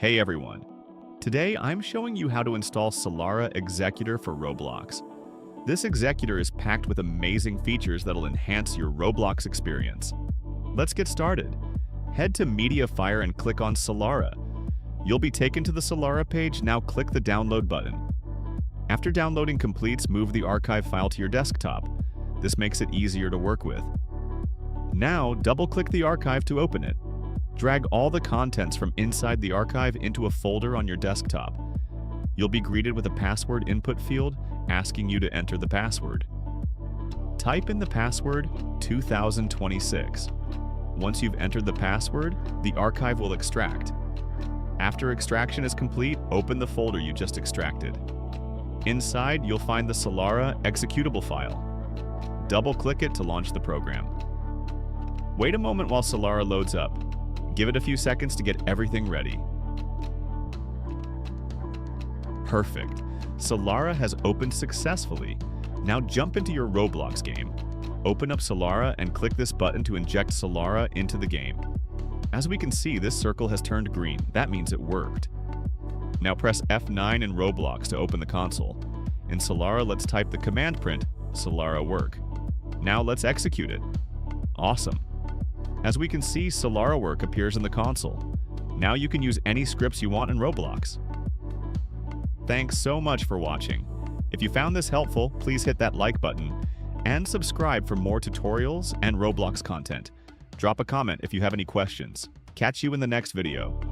Hey everyone! Today I'm showing you how to install Solara Executor for Roblox. This executor is packed with amazing features that'll enhance your Roblox experience. Let's get started. Head to Mediafire and click on Solara. You'll be taken to the Solara page. Now click the download button. After downloading completes, move the archive file to your desktop. This makes it easier to work with. Now double-click the archive to open it. Drag all the contents from inside the archive into a folder on your desktop. You'll be greeted with a password input field asking you to enter the password. Type in the password 2026. Once you've entered the password, the archive will extract. After extraction is complete, open the folder you just extracted. Inside, you'll find the Solara executable file. Double-click it to launch the program. Wait a moment while Solara loads up. Give it a few seconds to get everything ready. Perfect. Solara has opened successfully. Now jump into your Roblox game. Open up Solara and click this button to inject Solara into the game. As we can see, this circle has turned green. That means it worked. Now press F9 in Roblox to open the console. In Solara, let's type the command print, Solara work. Now let's execute it. Awesome. As we can see, Solara work appears in the console. Now you can use any scripts you want in Roblox. Thanks so much for watching. If you found this helpful, please hit that like button and subscribe for more tutorials and Roblox content. Drop a comment if you have any questions. Catch you in the next video.